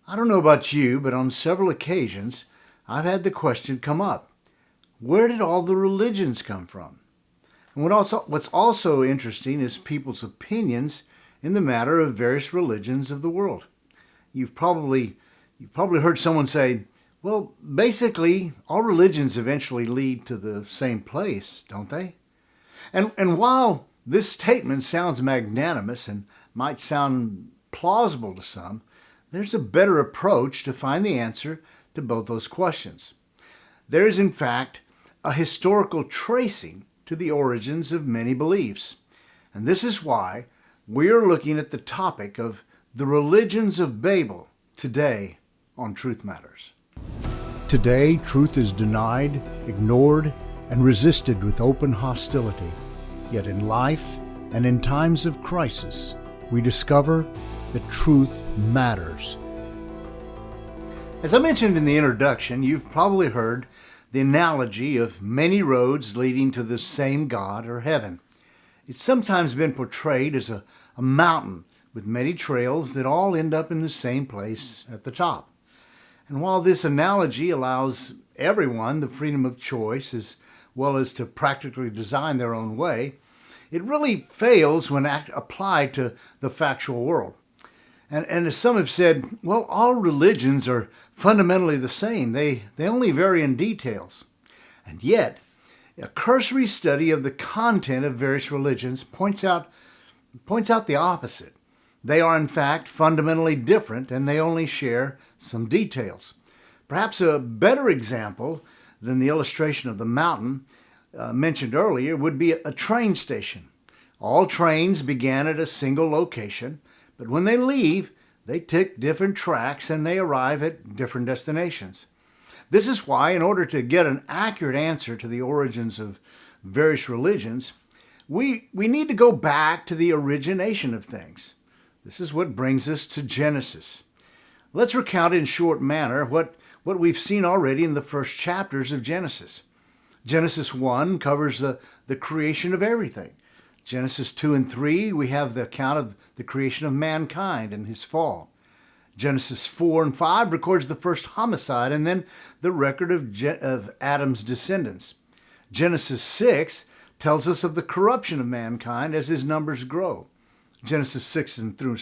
I don't know about you, but on several occasions, I've had the question come up, where did all the religions come from? And what's also interesting is people's opinions in the matter of various religions of the world. You've probably heard someone say, well, basically, all religions eventually lead to the same place, don't they? And while this statement sounds magnanimous and might sound plausible to some, there's a better approach to find the answer to both those questions. There is, in fact, a historical tracing to the origins of many beliefs. And this is why we are looking at the topic of the religions of Babel today on Truth Matters. Today, truth is denied, ignored, and resisted with open hostility. Yet in life and in times of crisis, we discover that truth matters. As I mentioned in the introduction, you've probably heard the analogy of many roads leading to the same God or heaven. It's sometimes been portrayed as a mountain with many trails that all end up in the same place at the top. And while this analogy allows everyone the freedom of choice as well as to practically design their own way, it really fails when applied to the factual world. And as some have said, well, all religions are fundamentally the same. They only vary in details. And yet, a cursory study of the content of various religions points out the opposite. They are, in fact, fundamentally different, and they only share some details. Perhaps a better example than the illustration of the mountain mentioned earlier would be a train station. All trains began at a single location, but when they leave, they take different tracks and they arrive at different destinations. This is why, in order to get an accurate answer to the origins of various religions, we need to go back to the origination of things. This is what brings us to Genesis. Let's recount in short manner what we've seen already in the first chapters of Genesis. Genesis 1 covers the creation of everything. Genesis 2 and 3, we have the account of the creation of mankind and his fall. Genesis 4 and 5 records the first homicide and then the record of Adam's descendants. Genesis 6 tells us of the corruption of mankind as his numbers grow. Genesis 7 through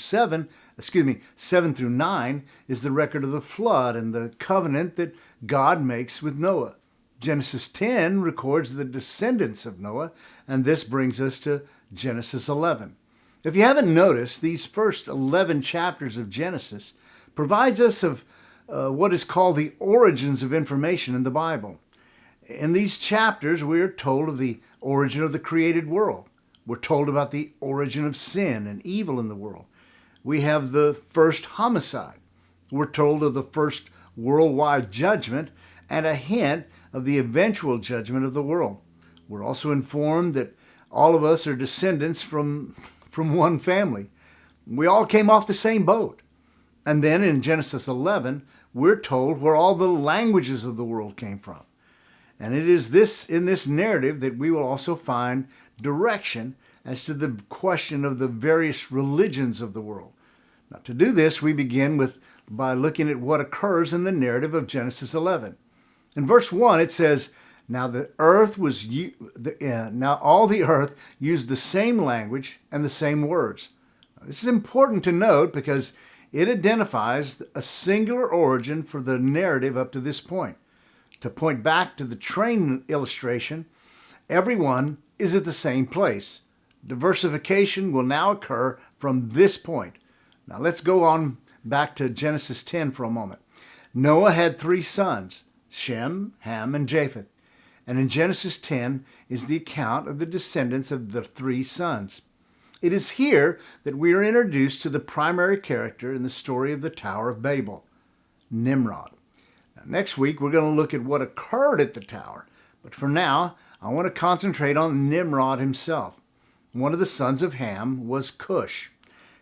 9 is the record of the flood and the covenant that God makes with Noah. Genesis 10 records the descendants of Noah, and this brings us to Genesis 11. If you haven't noticed, these first 11 chapters of Genesis provides us of what is called the origins of information in the Bible. In these chapters, we are told of the origin of the created world. We're told about the origin of sin and evil in the world. We have the first homicide. We're told of the first worldwide judgment and a hint of the eventual judgment of the world. We're also informed that all of us are descendants from one family. We all came off the same boat. And then in Genesis 11, we're told where all the languages of the world came from. And it is in this narrative that we will also find direction as to the question of the various religions of the world. Now, to do this, we begin by looking at what occurs in the narrative of Genesis 11. In verse 1, it says, now all the earth used the same language and the same words. Now, this is important to note because it identifies a singular origin for the narrative up to this point. To point back to the train illustration, everyone is at the same place. Diversification will now occur from this point. Now let's go on back to Genesis 10 for a moment. Noah had 3 sons, Shem, Ham, and Japheth. And in Genesis 10 is the account of the descendants of the 3 sons. It is here that we are introduced to the primary character in the story of the Tower of Babel, Nimrod. Now, next week, we're going to look at what occurred at the tower. But for now, I want to concentrate on Nimrod himself. One of the sons of Ham was Cush.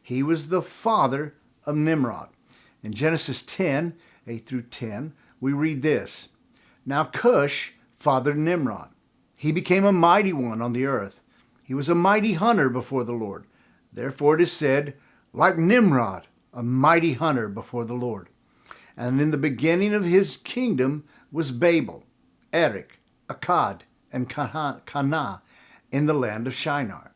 He was the father of Nimrod. In Genesis 10, 8 through 10, we read this. Now Cush fathered Nimrod. He became a mighty one on the earth. He was a mighty hunter before the Lord. Therefore it is said, like Nimrod, a mighty hunter before the Lord. And in the beginning of his kingdom was Babel, Erech, Akkad, and Cana in the land of Shinar.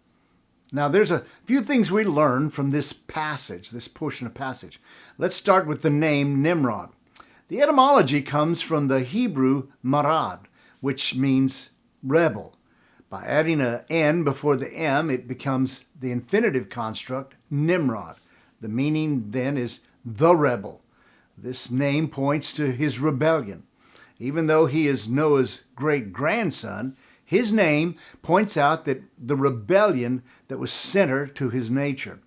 Now, there's a few things we learn from this passage, this portion of passage. Let's start with the name Nimrod. The etymology comes from the Hebrew marad, which means rebel. By adding an N before the M, it becomes the infinitive construct, Nimrod. The meaning then is the rebel. This name points to his rebellion. Even though he is Noah's great-grandson, his name points out that the rebellion that was center to his nature.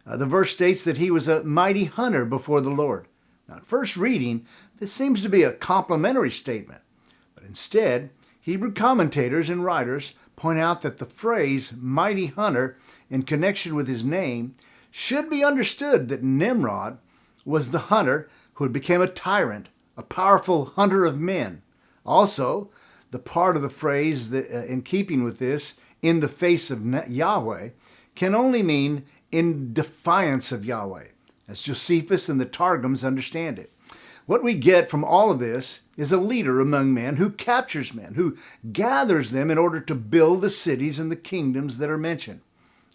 The verse states that he was a mighty hunter before the Lord. Now, at first reading, this seems to be a complimentary statement, but instead, Hebrew commentators and writers point out that the phrase mighty hunter in connection with his name should be understood that Nimrod was the hunter who became a tyrant, a powerful hunter of men. Also, the part of the phrase that, in keeping with this, in the face of Yahweh, can only mean in defiance of Yahweh, as Josephus and the Targums understand it. What we get from all of this is a leader among men who captures men, who gathers them in order to build the cities and the kingdoms that are mentioned.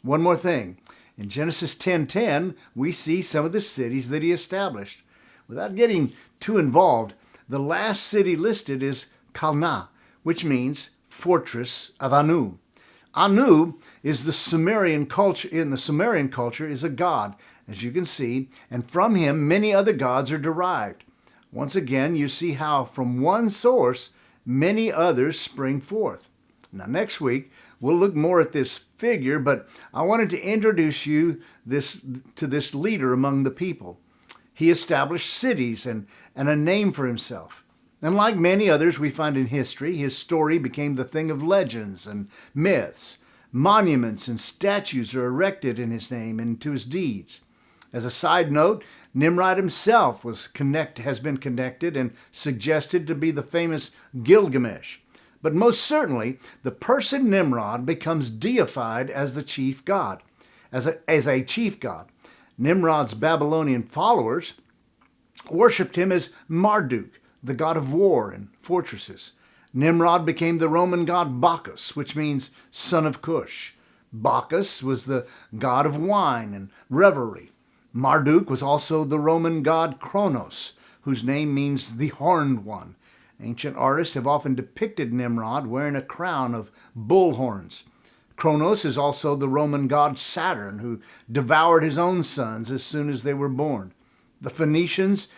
One more thing. In Genesis 10:10, we see some of the cities that he established. Without getting too involved, the last city listed is Calneh, which means fortress of Anu. Anu is the Sumerian culture. In the Sumerian culture is a god, as you can see, and from him many other gods are derived. Once again, you see how from one source many others spring forth. Now, next week, we'll look more at this figure, but I wanted to introduce you to this leader among the people. He established cities and a name for himself. And like many others we find in history, his story became the thing of legends and myths. Monuments and statues are erected in his name and to his deeds. As a side note, Nimrod himself has been connected and suggested to be the famous Gilgamesh. But most certainly, the person Nimrod becomes deified as the chief god, as a chief god. Nimrod's Babylonian followers worshipped him as Marduk, the god of war and fortresses. Nimrod became the Roman god Bacchus, which means son of Cush. Bacchus was the god of wine and revelry. Marduk was also the Roman god Kronos, whose name means the horned one. Ancient artists have often depicted Nimrod wearing a crown of bull horns. Kronos is also the Roman god Saturn, who devoured his own sons as soon as they were born. The Phoenicians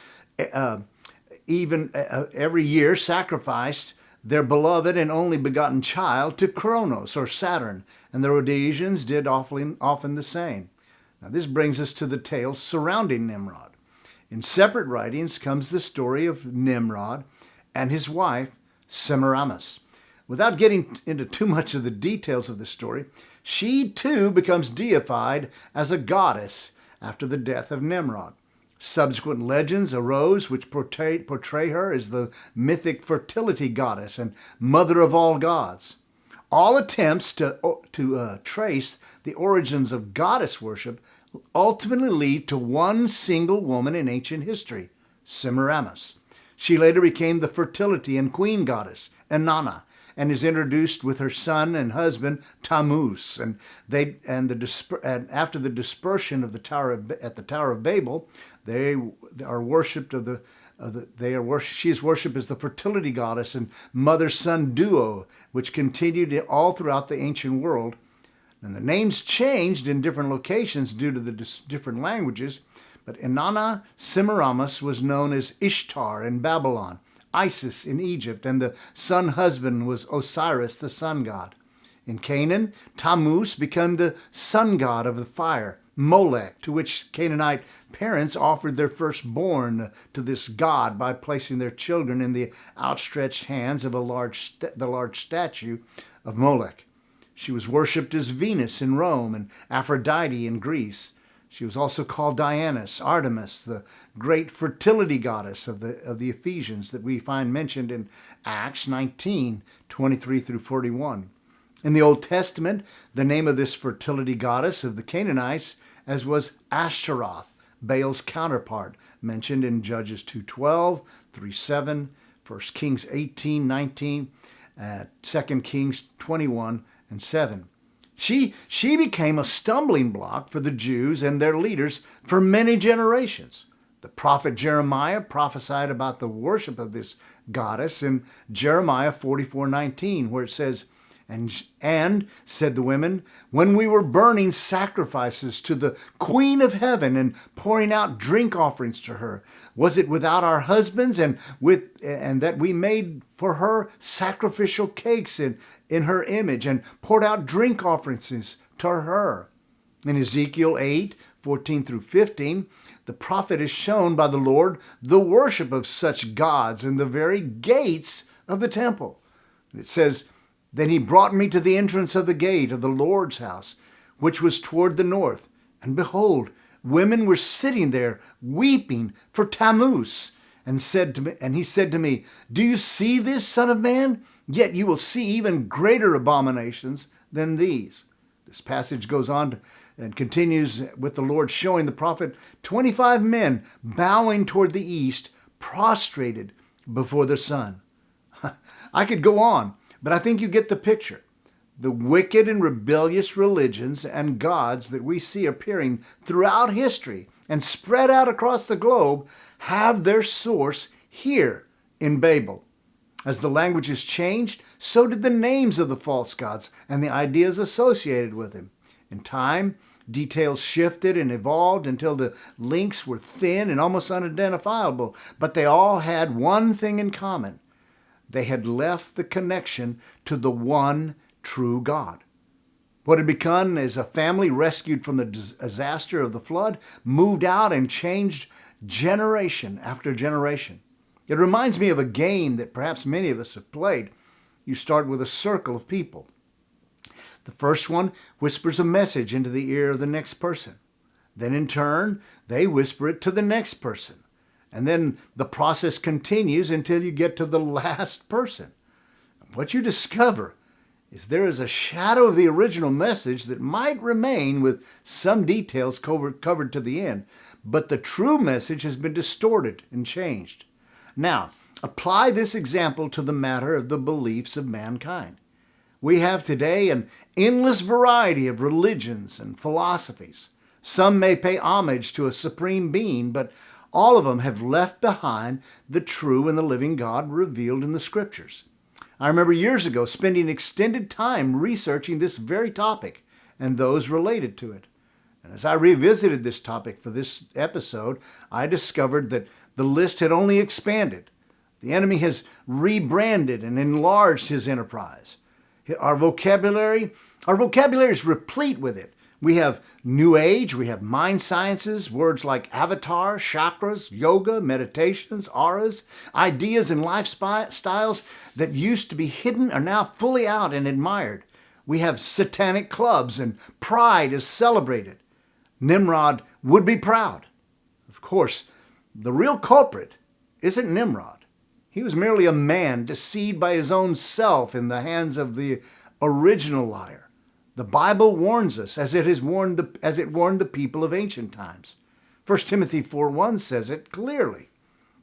every year sacrificed their beloved and only begotten child to Kronos or Saturn, and the Rhodesians did often the same. Now this brings us to the tales surrounding Nimrod. In separate writings comes the story of Nimrod and his wife, Semiramis. Without getting into too much of the details of the story, she too becomes deified as a goddess after the death of Nimrod. Subsequent legends arose which portray her as the mythic fertility goddess and mother of all gods. All attempts to trace the origins of goddess worship ultimately lead to one single woman in ancient history, Semiramis. She later became the fertility and queen goddess, Inanna, and is introduced with her son and husband Tammuz. After the dispersion of the Tower of Babel, they are worshipped she is worshipped as the fertility goddess and mother-son duo, which continued all throughout the ancient world. And the names changed in different locations due to the different languages, but Inanna Semiramis was known as Ishtar in Babylon, Isis in Egypt, and the sun husband was Osiris, the sun god. In Canaan, Tammuz became the sun god of the fire, Molech, to which Canaanite parents offered their firstborn to this god by placing their children in the outstretched hands of the large statue of Molech. She was worshipped as Venus in Rome and Aphrodite in Greece. She was also called Dianus, Artemis, the great fertility goddess of the Ephesians that we find mentioned in Acts 19:23 through 41. In the Old Testament, the name of this fertility goddess of the Canaanites was Ashtaroth, Baal's counterpart, mentioned in Judges 2:12, 3:7, 1 Kings 18:19, 2 Kings 21 and 7. She became a stumbling block for the Jews and their leaders for many generations. The prophet Jeremiah prophesied about the worship of this goddess in Jeremiah 44:19, where it says, and said the women, when we were burning sacrifices to the Queen of Heaven and pouring out drink offerings to her, was it without our husbands and that we made for her sacrificial cakes in her image and poured out drink offerings to her? In Ezekiel 8:14 through 15, the prophet is shown by the Lord the worship of such gods in the very gates of the temple. It says, then he brought me to the entrance of the gate of the Lord's house, which was toward the north. And behold, women were sitting there weeping for Tammuz. And he said to me, do you see this, son of man? Yet you will see even greater abominations than these. This passage goes on and continues with the Lord showing the prophet 25 men bowing toward the east, prostrated before the sun. I could go on, but I think you get the picture. The wicked and rebellious religions and gods that we see appearing throughout history and spread out across the globe have their source here in Babel. As the languages changed, so did the names of the false gods and the ideas associated with them. In time, details shifted and evolved until the links were thin and almost unidentifiable, but they all had one thing in common. They had left the connection to the one true God. What had begun as a family rescued from the disaster of the flood moved out and changed generation after generation. It reminds me of a game that perhaps many of us have played. You start with a circle of people. The first one whispers a message into the ear of the next person. Then in turn, they whisper it to the next person. And then the process continues until you get to the last person. What you discover is there is a shadow of the original message that might remain with some details covered to the end, but the true message has been distorted and changed. Now, apply this example to the matter of the beliefs of mankind. We have today an endless variety of religions and philosophies. Some may pay homage to a supreme being, but all of them have left behind the true and the living God revealed in the Scriptures. I remember years ago spending extended time researching this very topic and those related to it. And as I revisited this topic for this episode, I discovered that the list had only expanded. The enemy has rebranded and enlarged his enterprise. Our vocabulary is replete with it. We have New Age, we have mind sciences, words like avatar, chakras, yoga, meditations, auras, ideas and lifestyles that used to be hidden are now fully out and admired. We have satanic clubs and pride is celebrated. Nimrod would be proud. Of course, the real culprit isn't Nimrod. He was merely a man deceived by his own self in the hands of the original liar. The Bible warns us as it warned the people of ancient times. 1 Timothy 4:1 says it clearly.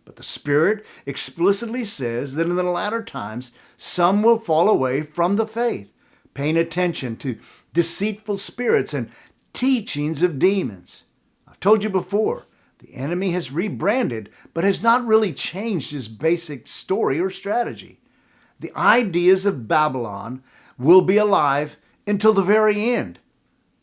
But the Spirit explicitly says that in the latter times some will fall away from the faith, paying attention to deceitful spirits and teachings of demons. I've told you before, the enemy has rebranded, but has not really changed his basic story or strategy. The ideas of Babylon will be alive until the very end.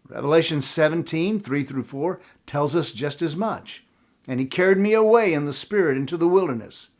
Revelation 17:3-4 tells us just as much. And he carried me away in the Spirit into the wilderness.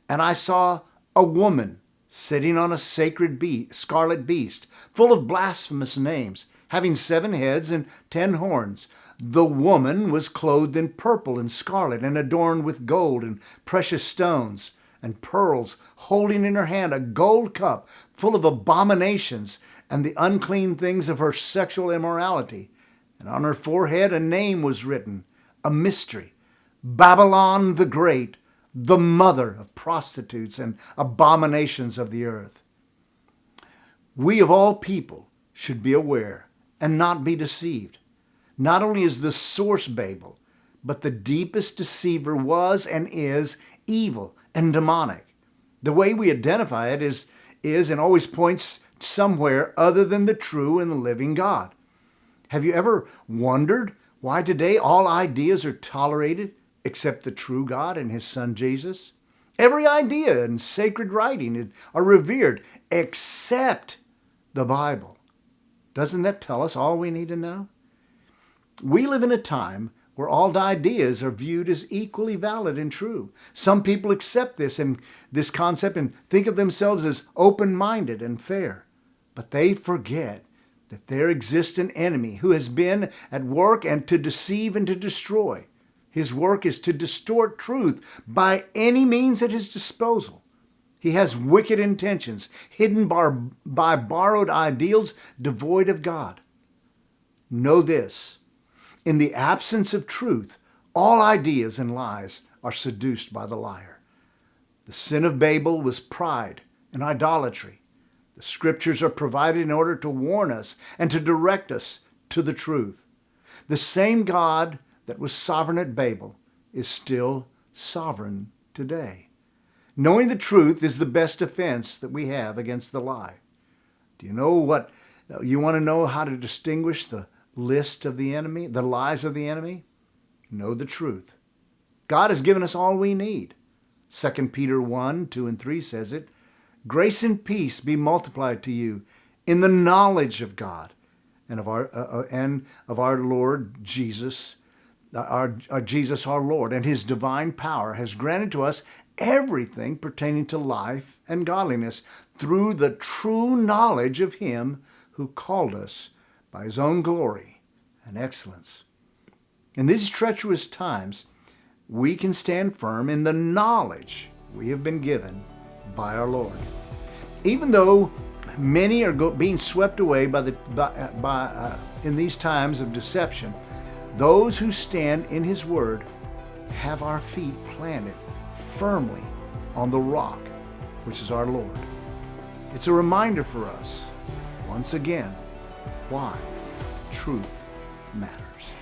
And I saw a woman sitting on a sacred scarlet beast, full of blasphemous names, having 7 heads and 10 horns. The woman was clothed in purple and scarlet and adorned with gold and precious stones and pearls, holding in her hand a gold cup full of abominations and the unclean things of her sexual immorality. And on her forehead a name was written, a mystery, Babylon the Great, the mother of prostitutes and abominations of the earth. We of all people should be aware and not be deceived. Not only is the source Babel, but the deepest deceiver was and is evil and demonic. The way we identify it is and always points somewhere other than the true and the living God. Have you ever wondered why today all ideas are tolerated except the true God and his Son Jesus? Every idea and sacred writing are revered except the Bible. Doesn't that tell us all we need to know? We live in a time where all ideas are viewed as equally valid and true. Some people accept this concept and think of themselves as open-minded and fair. But they forget that there exists an enemy who has been at work and to deceive and to destroy. His work is to distort truth by any means at his disposal. He has wicked intentions, hidden by borrowed ideals devoid of God. Know this: in the absence of truth, all ideas and lies are seduced by the liar. The sin of Babel was pride and idolatry. The Scriptures are provided in order to warn us and to direct us to the truth. The same God that was sovereign at Babel is still sovereign today. Knowing the truth is the best defense that we have against the lie. Do you want to know how to distinguish the list of the enemy, the lies of the enemy? Know the truth. God has given us all we need. 2 Peter 1, 2, and 3 says it. Grace and peace be multiplied to you in the knowledge of God and of our Lord Jesus, our Jesus our Lord, and his divine power has granted to us everything pertaining to life and godliness through the true knowledge of him who called us by his own glory and excellence. In these treacherous times, we can stand firm in the knowledge we have been given by our Lord. Even though many are being swept away in these times of deception, those who stand in his word have our feet planted firmly on the rock, which is our Lord. It's a reminder for us, once again, why truth matters.